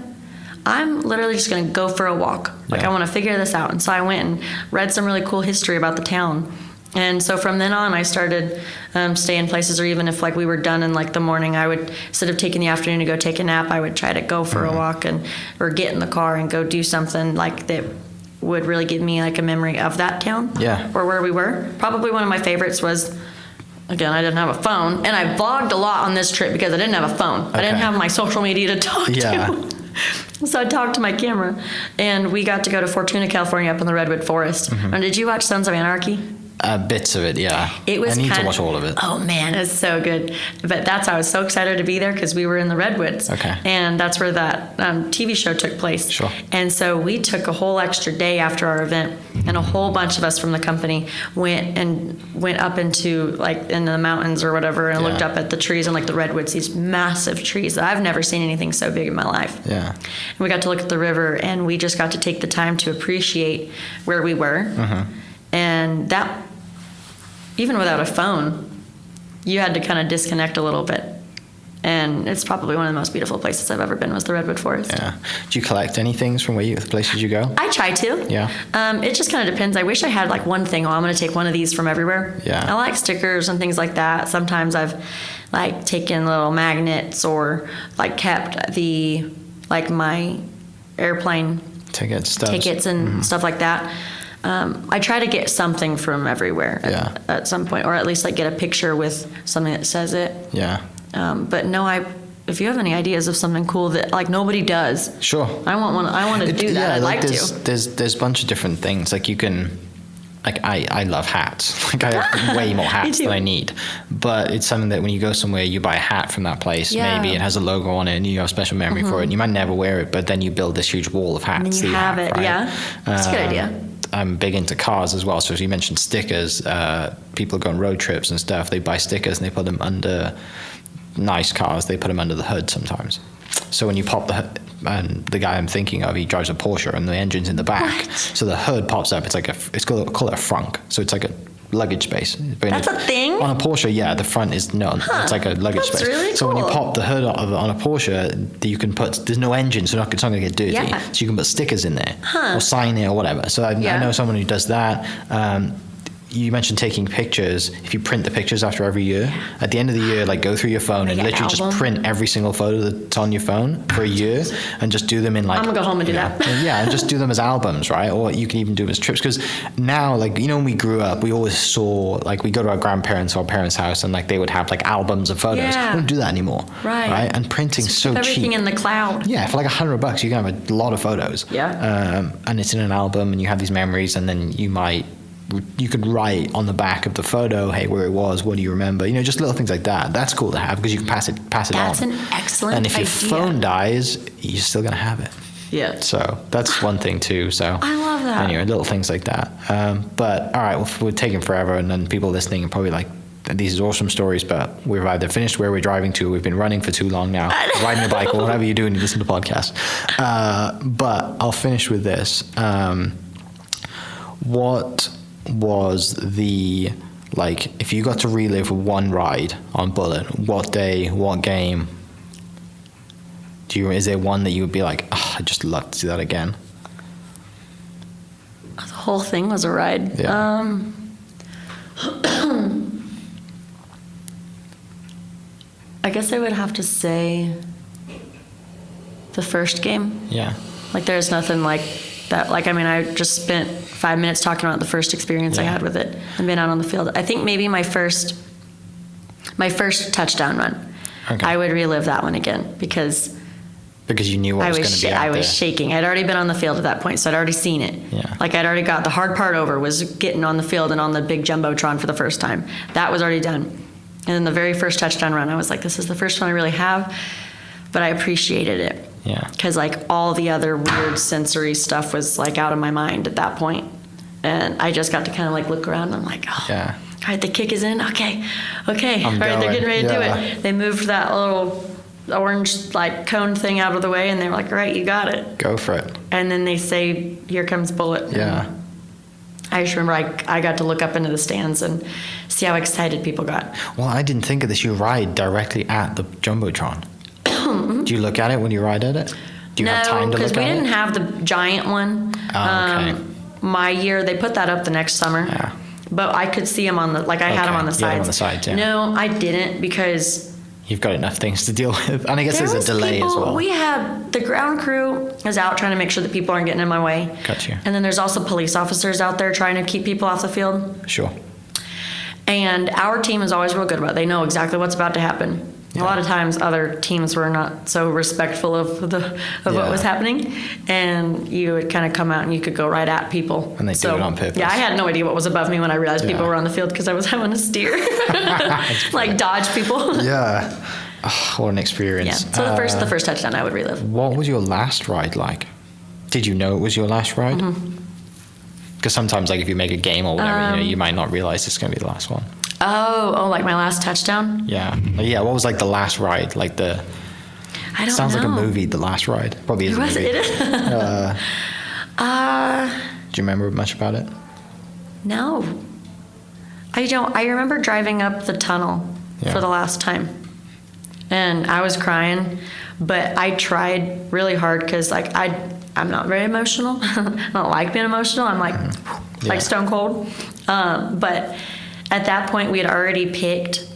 [SPEAKER 5] I'm literally just going to go for a walk. Like, I want to figure this out. And so I went and read some really cool history about the town. And so from then on, I started staying places, or even if like we were done in like the morning, I would, instead of taking the afternoon to go take a nap, I would try to go for a walk or get in the car and go do something like that would really give me like a memory of that town or where we were. Probably one of my favorites was, again, I didn't have a phone, and I vlogged a lot on this trip because I didn't have a phone. Okay. I didn't have my social media to talk to. So I talked to my camera, and we got to go to Fortuna, California, up in the Redwood Forest. Mm-hmm. And did you watch Sons of Anarchy?
[SPEAKER 4] Bits of it, yeah.
[SPEAKER 5] It was
[SPEAKER 4] I need to watch all of it.
[SPEAKER 5] Oh man, it's so good. But that's how I was so excited to be there, because we were in the Redwoods.
[SPEAKER 4] Okay.
[SPEAKER 5] And that's where that TV show took place.
[SPEAKER 4] Sure.
[SPEAKER 5] And so we took a whole extra day after our event, and a whole bunch of us from the company went up into like in the mountains or whatever, and looked up at the trees and like the redwoods, these massive trees that I've never seen anything so big in my life.
[SPEAKER 4] Yeah.
[SPEAKER 5] And we got to look at the river, and we just got to take the time to appreciate where we were. Mm-hmm. And that, even without a phone, you had to kind of disconnect a little bit. And it's probably one of the most beautiful places I've ever been, was the Redwood Forest.
[SPEAKER 4] Yeah. Do you collect any things from the places you go?
[SPEAKER 5] I try to.
[SPEAKER 4] Yeah.
[SPEAKER 5] It just kind of depends. I wish I had like one thing. I'm going to take one of these from everywhere.
[SPEAKER 4] Yeah.
[SPEAKER 5] I like stickers and things like that. Sometimes I've like taken little magnets, or like kept my airplane tickets and stuff like that. I try to get something from everywhere at some point, or at least like get a picture with something that says it.
[SPEAKER 4] Yeah.
[SPEAKER 5] But no, if you have any ideas of something cool that like nobody does,
[SPEAKER 4] sure.
[SPEAKER 5] I want to do that. I'd like to.
[SPEAKER 4] There's a bunch of different things. Like you can, like I love hats. Like I have way more hats than I need. But it's something that when you go somewhere, you buy a hat from that place. Yeah. Maybe it has a logo on it, and you have a special memory for it. And you might never wear it, but then you build this huge wall of hats.
[SPEAKER 5] And then you have it. Right? Yeah. That's a good idea.
[SPEAKER 4] I'm big into cars as well. So as you mentioned stickers, people go on road trips and stuff. They buy stickers and they put them under nice cars. They put them under the hood sometimes. So when you pop the hood, and the guy I'm thinking of, he drives a Porsche and the engine's in the back. What? So the hood pops up. It's like call it a frunk. So it's like a luggage space.
[SPEAKER 5] That's a thing?
[SPEAKER 4] On a Porsche, yeah, the front is it's like a luggage space.
[SPEAKER 5] That's really cool.
[SPEAKER 4] So when you pop the hood on a Porsche, you can there's no engine, so it's not going to get dirty. Yeah. So you can put stickers in there or sign it or whatever. So I know someone who does that. You mentioned taking pictures. If you print the pictures after every year, at the end of the year, like go through your phone and literally just print every single photo that's on your phone for a year, and just do them in like.
[SPEAKER 5] I'm gonna go home and do that.
[SPEAKER 4] Yeah, and just do them as albums, right? Or you can even do them as trips. Because now, like when we grew up, we always saw like we go to our grandparents or our parents' house, and like they would have like albums of photos.
[SPEAKER 5] Yeah.
[SPEAKER 4] We don't do that anymore, right? And printing's so cheap.
[SPEAKER 5] Everything in the cloud.
[SPEAKER 4] Yeah, for like $100, you can have a lot of photos.
[SPEAKER 5] Yeah.
[SPEAKER 4] And it's in an album, and you have these memories, and then you could write on the back of the photo, hey, where it was, what do you remember? Just little things like that. That's cool to have because you can pass it on.
[SPEAKER 5] That's an excellent idea.
[SPEAKER 4] And if your phone dies, you're still going to have it.
[SPEAKER 5] Yeah.
[SPEAKER 4] So that's one thing too. So
[SPEAKER 5] I love that.
[SPEAKER 4] Anyway, little things like that. But all right, well, we're taking forever, and then people listening are probably like, these are awesome stories, but we've either finished where we're driving to, we've been running for too long now, riding a bike, or whatever you do when you listen to podcasts. But I'll finish with this. What was the, like, if you got to relive one ride on Bullet, what day, what game? Is there one that you would be like, oh, I'd just love to do that again?
[SPEAKER 5] The whole thing was a ride.
[SPEAKER 4] Yeah.
[SPEAKER 5] I guess I would have to say the first game.
[SPEAKER 4] Yeah.
[SPEAKER 5] Like, there's nothing like that. Like, I mean, I just spent 5 minutes talking about the first experience I had with it and been out on the field. I think maybe my first touchdown run.
[SPEAKER 4] Okay.
[SPEAKER 5] I would relive that one again because
[SPEAKER 4] you knew what was going to be out
[SPEAKER 5] I was
[SPEAKER 4] there.
[SPEAKER 5] shaking. I'd already been on the field at that point, so I'd already seen it.
[SPEAKER 4] Yeah.
[SPEAKER 5] Like, I'd already got the hard part over, was getting on the field and on the big jumbotron for the first time. That was already done. And then the very first touchdown run, I was like, this is the first one I really have, but I appreciated it.
[SPEAKER 4] Yeah.
[SPEAKER 5] Because, like, all the other weird sensory stuff was, like, out of my mind at that point. And I just got to kind of, like, look around and I'm like, oh,
[SPEAKER 4] Yeah.
[SPEAKER 5] all right, the kick is in. Okay. All right,
[SPEAKER 4] going.
[SPEAKER 5] they're getting ready to do
[SPEAKER 4] Yeah.
[SPEAKER 5] it. They moved that little orange, like, cone thing out of the way, and they were like, all right, you got it.
[SPEAKER 4] Go for it.
[SPEAKER 5] And then they say, here comes Bullet.
[SPEAKER 4] Yeah.
[SPEAKER 5] And I just remember I got to look up into the stands and see how excited people got.
[SPEAKER 4] Well, I didn't think of this. You ride directly at the jumbotron. Do you look at it when you ride at it? Do you have time to look at it?
[SPEAKER 5] No, because we didn't have the giant one.
[SPEAKER 4] Oh, okay.
[SPEAKER 5] My year, they put that up the next summer.
[SPEAKER 4] Yeah.
[SPEAKER 5] But I could see them on the, like, I had them on the
[SPEAKER 4] You had 'em
[SPEAKER 5] sides.
[SPEAKER 4] on the sides, yeah.
[SPEAKER 5] No, I didn't, because
[SPEAKER 4] You've got enough things to deal with. And I guess
[SPEAKER 5] there
[SPEAKER 4] there's
[SPEAKER 5] was
[SPEAKER 4] a delay
[SPEAKER 5] people,
[SPEAKER 4] as well.
[SPEAKER 5] We had, the ground crew is out trying to make sure that people aren't getting in my way.
[SPEAKER 4] Got you.
[SPEAKER 5] And then there's also police officers out there trying to keep people off the field.
[SPEAKER 4] Sure.
[SPEAKER 5] And our team is always real good about it. They know exactly what's about to happen.
[SPEAKER 4] Yeah.
[SPEAKER 5] A lot of times other teams were not so respectful of what
[SPEAKER 4] Yeah.
[SPEAKER 5] was happening. And you would kind of come out and you could go right at people.
[SPEAKER 4] And they do it on purpose.
[SPEAKER 5] Yeah, I had no idea what was above me when I realized people
[SPEAKER 4] Yeah.
[SPEAKER 5] were on the field because I was having to steer. Like, dodge people.
[SPEAKER 4] Yeah. Oh, what an
[SPEAKER 5] Yeah.
[SPEAKER 4] experience.
[SPEAKER 5] So the first touchdown I would relive.
[SPEAKER 4] What was your last ride like? Did you know it was your last ride?
[SPEAKER 5] Mm-hmm.
[SPEAKER 4] Because sometimes, like, if you make a game or whatever, you might not realize it's going to be the last one.
[SPEAKER 5] Oh, like my last touchdown?
[SPEAKER 4] Yeah. Yeah, what was, like, the last ride? Like,
[SPEAKER 5] I don't
[SPEAKER 4] sounds
[SPEAKER 5] know.
[SPEAKER 4] like a movie, The Last Ride. Probably is a movie.
[SPEAKER 5] It is?
[SPEAKER 4] Do you remember much about it?
[SPEAKER 5] No. I don't. I remember driving up the tunnel
[SPEAKER 4] Yeah.
[SPEAKER 5] for the last time. And I was crying, but I tried really hard because, like, I'm not very emotional. I don't like being emotional. I'm like,
[SPEAKER 4] Yeah.
[SPEAKER 5] like stone cold. But at that point, we had already picked,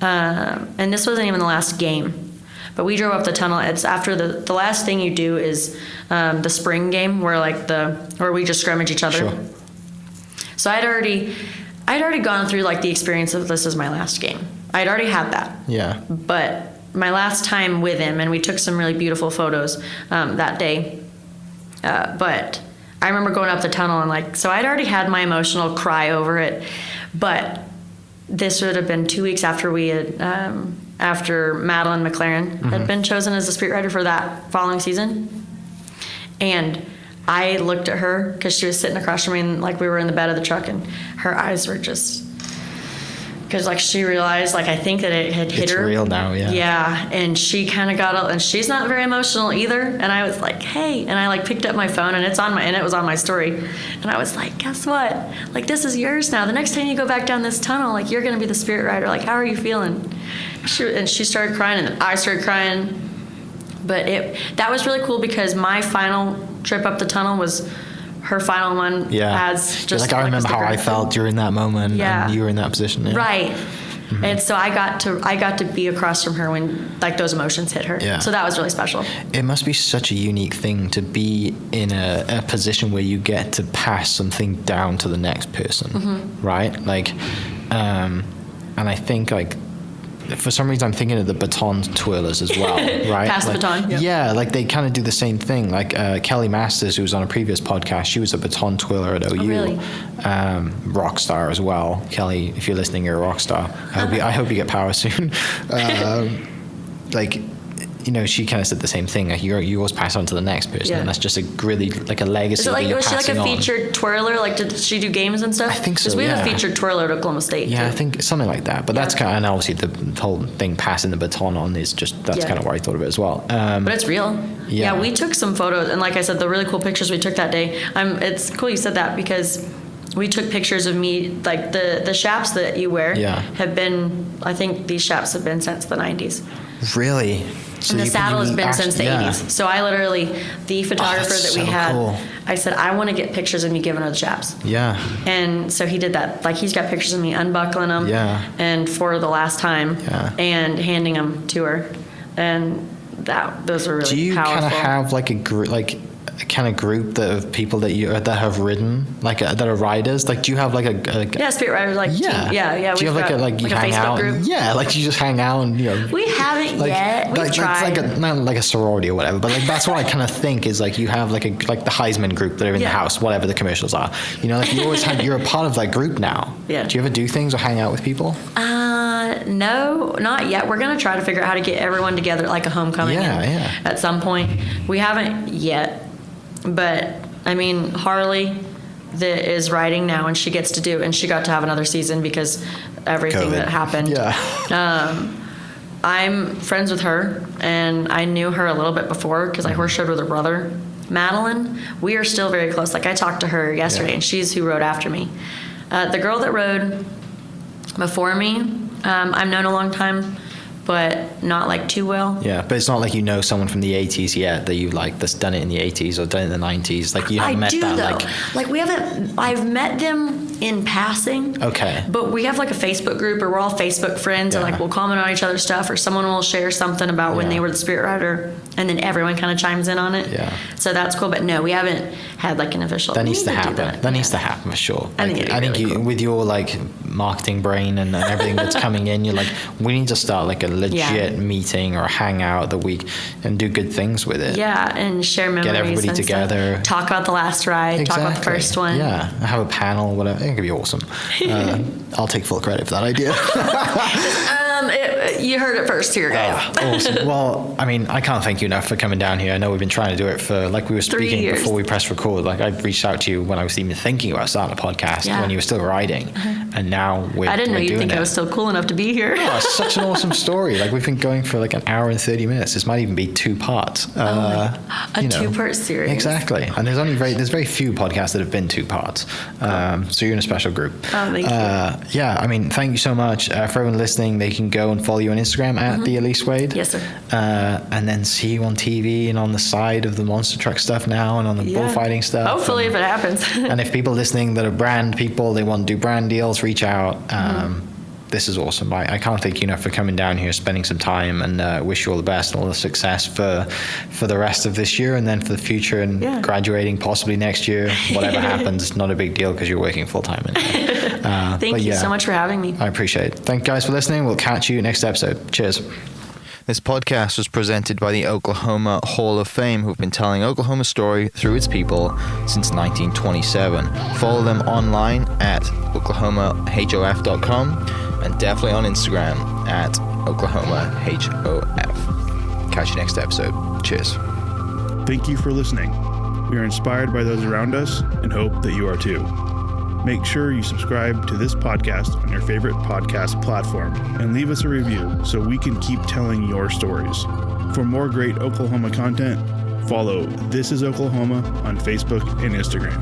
[SPEAKER 5] and this wasn't even the last game, but we drove up the tunnel. It's after the last thing you do is the spring game where, like, where we just scrimmage each other.
[SPEAKER 4] Sure.
[SPEAKER 5] So I'd already gone through, like, the experience of this is my last game. I'd already had that.
[SPEAKER 4] Yeah.
[SPEAKER 5] But my last time with him, and we took some really beautiful photos that day. But I remember going up the tunnel and, like, so I'd already had my emotional cry over it. But this would have been 2 weeks after we had, after Madeline McLaren had been chosen as the spirit rider for that following season. And I looked at her because she was sitting across from me, and, like, we were in the bed of the truck, and her eyes were just, because, like, she realized, like, I think that it had hit her.
[SPEAKER 4] It's real now, yeah.
[SPEAKER 5] Yeah, and she kind of got up, and she's not very emotional either. And I was like, hey, and I, like, picked up my phone, and it was on my story, and I was like, guess what? Like, this is yours now. The next time you go back down this tunnel, like, you're gonna be the spirit rider. Like, how are you feeling? And she started crying, and I started crying. But that was really cool because my final trip up the tunnel was her final one.
[SPEAKER 4] Yeah.
[SPEAKER 5] As just,
[SPEAKER 4] You're like, I remember
[SPEAKER 5] as the
[SPEAKER 4] how I
[SPEAKER 5] grand
[SPEAKER 4] felt during that moment.
[SPEAKER 5] Yeah.
[SPEAKER 4] And you were in that position. Yeah.
[SPEAKER 5] Right. And so I got to be across from her when, like, those emotions hit her.
[SPEAKER 4] Yeah.
[SPEAKER 5] So that was really special.
[SPEAKER 4] It must be such a unique thing to be in a position where you get to pass something down to the next person, right? Like, and I think, like, for some reason I'm thinking of the baton twirlers as well, right?
[SPEAKER 5] Pass the
[SPEAKER 4] like,
[SPEAKER 5] baton, yep.
[SPEAKER 4] Yeah, like they kind of do the same thing. Like Kelly Masters, who was on a previous podcast, she was a baton twirler at OU.
[SPEAKER 5] Oh, really?
[SPEAKER 4] Rock star as well. Kelly, if you're listening, you're a rock star. I hope you get power soon. Like, she kind of said the same thing. Like you always pass on to the next person,
[SPEAKER 5] Yeah.
[SPEAKER 4] and that's just a really like a legacy.
[SPEAKER 5] Is it like,
[SPEAKER 4] that you're
[SPEAKER 5] was she like
[SPEAKER 4] passing
[SPEAKER 5] a
[SPEAKER 4] on.
[SPEAKER 5] featured twirler? Like, did she do games and stuff?
[SPEAKER 4] I think so,
[SPEAKER 5] Because we have a
[SPEAKER 4] yeah.
[SPEAKER 5] featured twirler at Oklahoma State.
[SPEAKER 4] Yeah,
[SPEAKER 5] too.
[SPEAKER 4] I think something like that. But that's kind of, and obviously the whole thing passing the baton on is just, that's
[SPEAKER 5] Yeah.
[SPEAKER 4] kind of what I thought of it as well.
[SPEAKER 5] But it's real.
[SPEAKER 4] Yeah.
[SPEAKER 5] We took some photos, and like I said, the really cool pictures we took that day. It's cool you said that because we took pictures of me, like the chaps that you wear
[SPEAKER 4] Yeah.
[SPEAKER 5] have been, I think these chaps have been since the 90s.
[SPEAKER 4] Really? So
[SPEAKER 5] And the saddle has been since the
[SPEAKER 4] yeah.
[SPEAKER 5] 80s. So I literally, the photographer
[SPEAKER 4] that's
[SPEAKER 5] that we
[SPEAKER 4] so
[SPEAKER 5] had,
[SPEAKER 4] cool.
[SPEAKER 5] I said, I want to get pictures of me giving her the chaps.
[SPEAKER 4] Yeah.
[SPEAKER 5] And so he did that. Like, he's got pictures of me unbuckling them.
[SPEAKER 4] Yeah.
[SPEAKER 5] And for the last time.
[SPEAKER 4] Yeah.
[SPEAKER 5] And handing them to her. And those are really
[SPEAKER 4] Do you
[SPEAKER 5] powerful.
[SPEAKER 4] kind of have like a group, like a kind of group of people that have ridden, like that are riders? Like, do you have like a
[SPEAKER 5] Yeah, Spirit Riders, like,
[SPEAKER 4] yeah.
[SPEAKER 5] team. Yeah.
[SPEAKER 4] Do you have
[SPEAKER 5] we've
[SPEAKER 4] you
[SPEAKER 5] got
[SPEAKER 4] hang
[SPEAKER 5] a Facebook
[SPEAKER 4] out?
[SPEAKER 5] group.
[SPEAKER 4] Yeah, like you just hang out and
[SPEAKER 5] We haven't
[SPEAKER 4] like,
[SPEAKER 5] yet. We've tried.
[SPEAKER 4] It's like not like a sorority or whatever, but like that's what I kind of think is like you have like the Heisman group that are in the
[SPEAKER 5] Yeah.
[SPEAKER 4] house, whatever the commercials are. Like you always you're a part of that group now.
[SPEAKER 5] Yeah.
[SPEAKER 4] Do you ever do things or hang out with people?
[SPEAKER 5] No, not yet. We're going to try to figure out how to get everyone together like a homecoming
[SPEAKER 4] Yeah.
[SPEAKER 5] at some point. We haven't yet, but I mean, Harley that is riding now, and she gets to do, and she got to have another season because everything
[SPEAKER 4] COVID.
[SPEAKER 5] that happened.
[SPEAKER 4] Yeah.
[SPEAKER 5] I'm friends with her, and I knew her a little bit before because I horse showed with her brother, Madeline. We are still very close. Like, I talked to her yesterday,
[SPEAKER 4] Yeah.
[SPEAKER 5] and she's who rode after me. The girl that rode before me, I've known a long time, but not like too well.
[SPEAKER 4] Yeah, but it's not like you know someone from the 80s yet that you like that's done it in the 80s or done it in the 90s. Like you haven't
[SPEAKER 5] I
[SPEAKER 4] met
[SPEAKER 5] do
[SPEAKER 4] that.
[SPEAKER 5] though. Like we haven't. I've met them in passing.
[SPEAKER 4] Okay.
[SPEAKER 5] But we have like a Facebook group, or we're all Facebook friends, and
[SPEAKER 4] Yeah.
[SPEAKER 5] like we'll comment on each other's stuff, or someone will share something about when
[SPEAKER 4] Yeah.
[SPEAKER 5] they were the Spirit Rider, and then everyone kind of chimes in on it.
[SPEAKER 4] Yeah.
[SPEAKER 5] So that's cool. But no, we haven't had like an official.
[SPEAKER 4] That
[SPEAKER 5] We
[SPEAKER 4] needs to
[SPEAKER 5] need do
[SPEAKER 4] happen. That needs to happen for sure.
[SPEAKER 5] I think
[SPEAKER 4] Like,
[SPEAKER 5] it'd be really
[SPEAKER 4] you,
[SPEAKER 5] cool.
[SPEAKER 4] with your like marketing brain and everything that's coming in, you're like, we need to start like a legit meeting or a hangout that we and do good things with it.
[SPEAKER 5] Yeah, and share memories.
[SPEAKER 4] everybody
[SPEAKER 5] and stuff.
[SPEAKER 4] together.
[SPEAKER 5] Talk about the last ride. Talk about the first one.
[SPEAKER 4] Yeah, have a panel, whatever. It could be awesome. I'll take full credit for that idea.
[SPEAKER 5] You heard it first here, guys.
[SPEAKER 4] Awesome. Well, I mean, I can't thank you enough for coming down here. I know we've been trying to do it for, like we were
[SPEAKER 5] 3
[SPEAKER 4] speaking
[SPEAKER 5] years.
[SPEAKER 4] before we pressed record. Like I reached out to you when I was even thinking about starting a podcast
[SPEAKER 5] Yeah.
[SPEAKER 4] when you were still riding, and now we're
[SPEAKER 5] I didn't know
[SPEAKER 4] we're
[SPEAKER 5] you'd
[SPEAKER 4] doing
[SPEAKER 5] think
[SPEAKER 4] it.
[SPEAKER 5] I was still cool enough to be here.
[SPEAKER 4] Oh, it's such an awesome story. Like we've been going for like an hour and 30 minutes. This might even be 2 parts.
[SPEAKER 5] A two-part series.
[SPEAKER 4] Exactly. And there's very few podcasts that have been 2 parts. So you're in a special group.
[SPEAKER 5] Oh, thank you.
[SPEAKER 4] Yeah, I mean, thank you so much. For everyone listening, they can go and follow you on Instagram at the Elise Wade.
[SPEAKER 5] Yes, sir.
[SPEAKER 4] And then see you on TV and on the side of the monster truck stuff now and on the bullfighting stuff.
[SPEAKER 5] Hopefully, if it happens.
[SPEAKER 4] And if people listening that are brand people, they want to do brand deals, reach out. This is awesome. I can't thank you enough for coming down here, spending some time, and wish you all the best and all the success for the rest of this year and then for the future and graduating possibly next year. Whatever happens, not a big deal because you're working full time.
[SPEAKER 5] Thank you so much for having me.
[SPEAKER 4] I appreciate it. Thank you guys for listening. We'll catch you next episode. Cheers.
[SPEAKER 2] This podcast was presented by the Oklahoma Hall of Fame, who've been telling Oklahoma's story through its people since 1927. Follow them online at oklahomahof.com and definitely on Instagram at oklahomahof. Catch you next episode. Cheers.
[SPEAKER 1] Thank you for listening. We are inspired by those around us and hope that you are too. Make sure you subscribe to this podcast on your favorite podcast platform and leave us a review so we can keep telling your stories. For more great Oklahoma content, follow This Is Oklahoma on Facebook and Instagram.